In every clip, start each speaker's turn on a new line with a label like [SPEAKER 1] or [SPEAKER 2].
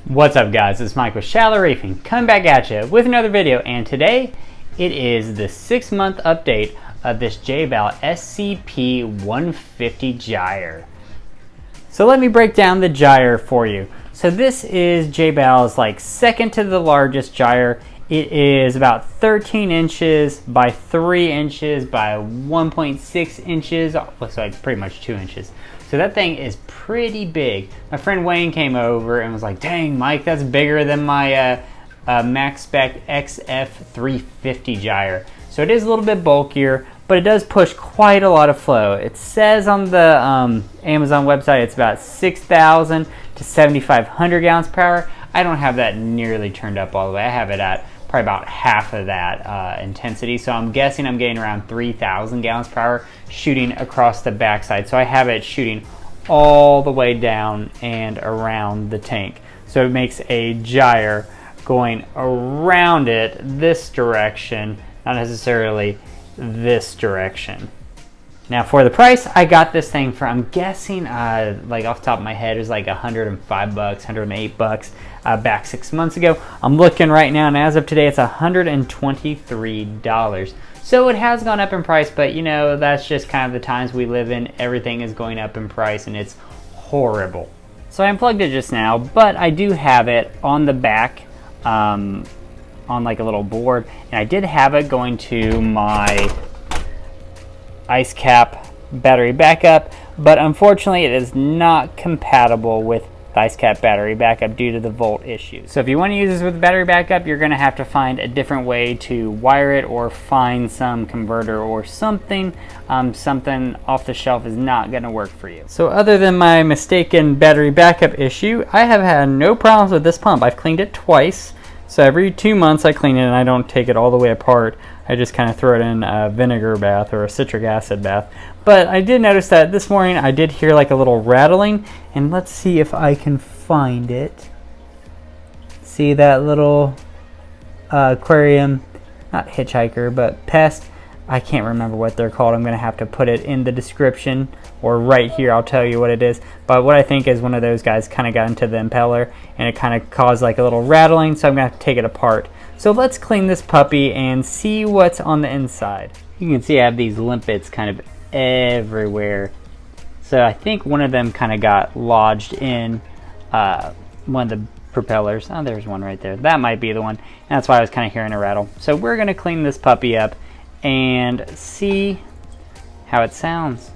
[SPEAKER 1] What's up guys, it's Mike with Shallow Reefing coming back at you with another video, and today it is the 6-month update of this Jebao SCP-150 gyre. So let me break down the gyre for you. So this is Jebao's second to the largest gyre. It is about 13 inches by 3 inches by 1.6 inches, looks like pretty much 2 inches. So that thing is pretty big. My friend Wayne came over and was like, dang Mike, that's bigger than my max spec XF-350 gyre. So it is a little bit bulkier, but it does push quite a lot of flow. It says on the Amazon website it's about 6,000 to 7,500 gallons per hour. I don't have that nearly turned up all the way. I have it at probably about half of that intensity. So I'm guessing I'm getting around 3,000 gallons per hour shooting across the backside. So I have it shooting all the way down and around the tank. So it makes a gyre going around it this direction, not necessarily this direction. Now for the price, I got this thing for, I'm guessing, off the top of my head, it was like $105, $108 back 6 months ago. I'm looking right now, and as of today, it's $123. So it has gone up in price, but you know, that's just kind of the times we live in. Everything is going up in price, and it's horrible. So I unplugged it just now, but I do have it on the back, on like a little board, and I did have it going to my ice cap battery backup, but unfortunately it is not compatible with the ice cap battery backup due to the volt issue. So if you want to use this with battery backup, you're going to have to find a different way to wire it, or find some converter or something. Something off the shelf is not going to work for you. So other than my mistaken battery backup issue, I have had no problems with this pump. I've cleaned it twice. So every 2 months I clean it, and I don't take it all the way apart. I just kind of throw it in a vinegar bath or a citric acid bath. But I did notice that this morning I did hear like a little rattling, and let's see if I can find it. See that little aquarium, not hitchhiker, but pest. I can't remember what they're called. I'm going to have to put it in the description, or right here I'll tell you what it is. But what I think is one of those guys kind of got into the impeller, and it kind of caused like a little rattling, so I'm going to have to take it apart. So let's clean this puppy and see what's on the inside. You can see I have these limpets kind of everywhere. So I think one of them kind of got lodged in one of the propellers. Oh, there's one right there. That might be the one. And that's why I was kind of hearing a rattle. So we're going to clean this puppy up and see how it sounds.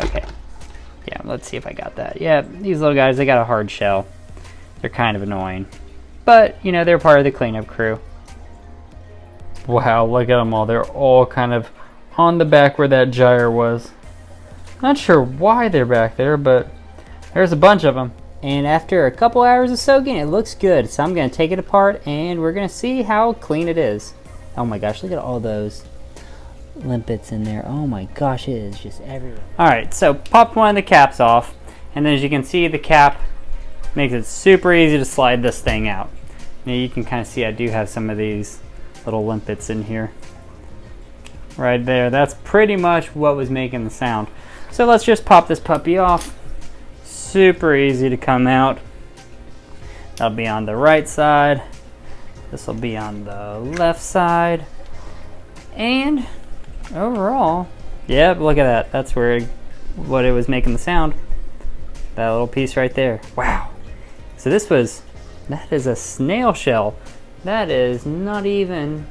[SPEAKER 1] Okay. Yeah, let's see if I got that. Yeah, these little guys, they got a hard shell. They're kind of annoying. But, you know, they're part of the cleanup crew. Wow, look at them all. They're all kind of on the back where that gyre was. Not sure why they're back there, but there's a bunch of them. And after a couple hours of soaking, it looks good. So I'm going to take it apart, and we're going to see how clean it is. Oh my gosh, look at all those limpets in there. Oh my gosh, it is just everywhere. Alright, so popped one of the caps off, and then as you can see, the cap makes it super easy to slide this thing out. Now you can kind of see I do have some of these little limpets in here. Right there, that's pretty much what was making the sound. So let's just pop this puppy off. Super easy to come out. That'll be on the right side. This will be on the left side. And overall, yeah, look at that. That's what it was making the sound. That little piece right there. Wow. So that is a snail shell. That is not even,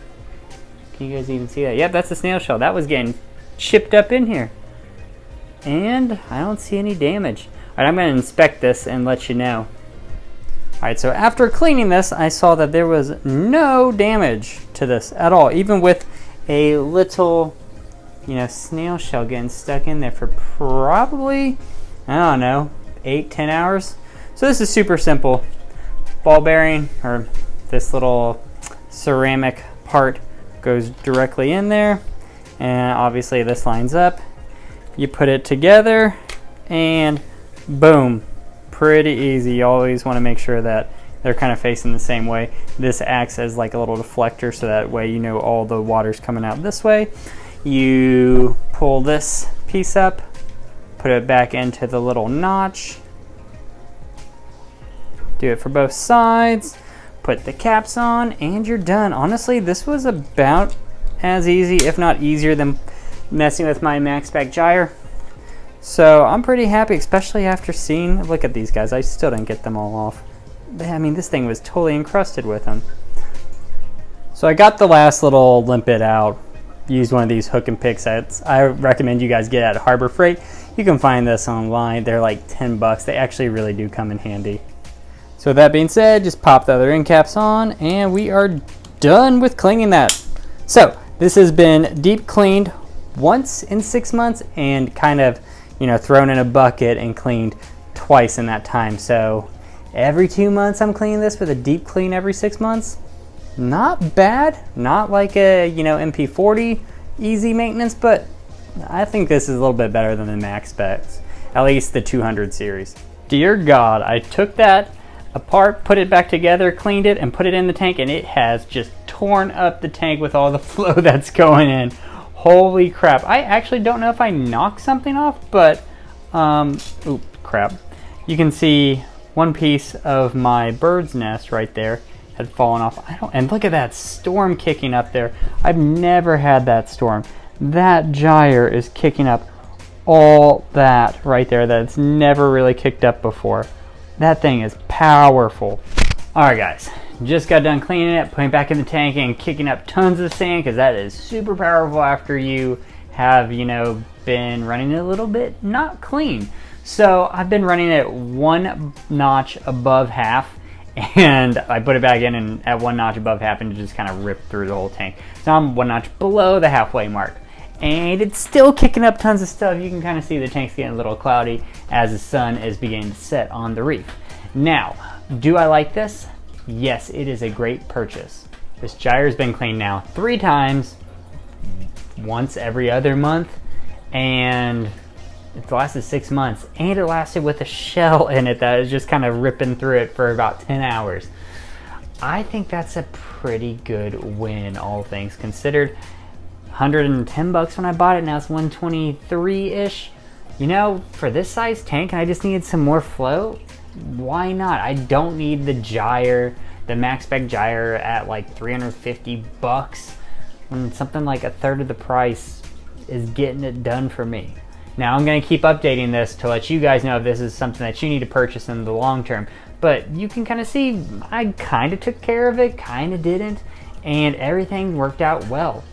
[SPEAKER 1] can you guys even see that? Yep, that's a snail shell. That was getting chipped up in here. And I don't see any damage. All right, I'm going to inspect this and let you know. All right, so after cleaning this, I saw that there was no damage to this at all, even with a little, you know, snail shell getting stuck in there for probably, I don't know, 8-10 hours. So this is super simple. Ball bearing, or this little ceramic part, goes directly in there, and obviously this lines up. You put it together, and boom, pretty easy. You always want to make sure that they're kind of facing the same way. This acts as like a little deflector, so that way you know all the water's coming out this way. You pull this piece up, put it back into the little notch, Do it for both sides, put the caps on, and you're done. Honestly, this was about as easy, if not easier, than messing with my max spec gyre. So I'm pretty happy, especially after seeing, look at these guys, I still didn't get them all off. I mean, this thing was totally encrusted with them. So I got the last little limpet out, used one of these hook and pick sets. I recommend you guys get at Harbor Freight. You can find this online, they're like 10 bucks. They actually really do come in handy. So with that being said, just pop the other end caps on and we are done with cleaning that. So this has been deep cleaned once in 6 months and kind of, you know, thrown in a bucket and cleaned twice in that time. So every 2 months I'm cleaning this with a deep clean every 6 months. Not bad, not like a, you know, MP40 easy maintenance, but I think this is a little bit better than the max specs, at least the 200 series. Dear God, I took that apart, put it back together, cleaned it, and put it in the tank, and it has just torn up the tank with all the flow that's going in. Holy crap. I actually don't know if I knocked something off, but, oop, crap. You can see one piece of my bird's nest right there had fallen off. And look at that storm kicking up there. I've never had that storm. That gyre is kicking up all that right there that's never really kicked up before. That thing is powerful. Alright guys, just got done cleaning it, putting it back in the tank and kicking up tons of sand because that is super powerful after you have, you know, been running it a little bit not clean. So I've been running it 1 notch above half and I put it back in and at 1 notch above half and it just kind of ripped through the whole tank. So I'm 1 notch below the halfway mark. And it's still kicking up tons of stuff. You can kind of see the tank's getting a little cloudy as the sun is beginning to set on the reef. Now, do I like this? Yes, it is a great purchase. This gyre's been cleaned now 3 times, once every other month, and it lasted 6 months. And it lasted with a shell in it that is just kind of ripping through it for about 10 hours. I think that's a pretty good win, all things considered. 110 bucks when I bought it, now it's 123-ish. You know, for this size tank and I just needed some more flow, why not? I don't need the gyre, the max spec gyre at like 350 bucks when something like a third of the price is getting it done for me. Now I'm going to keep updating this to let you guys know if this is something that you need to purchase in the long term. But you can kind of see I kind of took care of it, kind of didn't, and everything worked out well.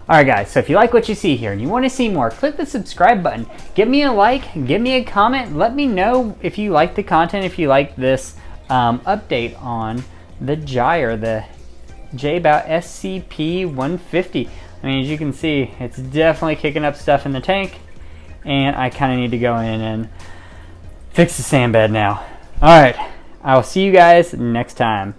[SPEAKER 1] Alright guys, so if you like what you see here and you want to see more, click the subscribe button. Give me a like, give me a comment, let me know if you like the content, if you like this update on the gyre, the Jebao SCP-150. I mean, as you can see, it's definitely kicking up stuff in the tank, and I kind of need to go in and fix the sand bed now. Alright, I will see you guys next time.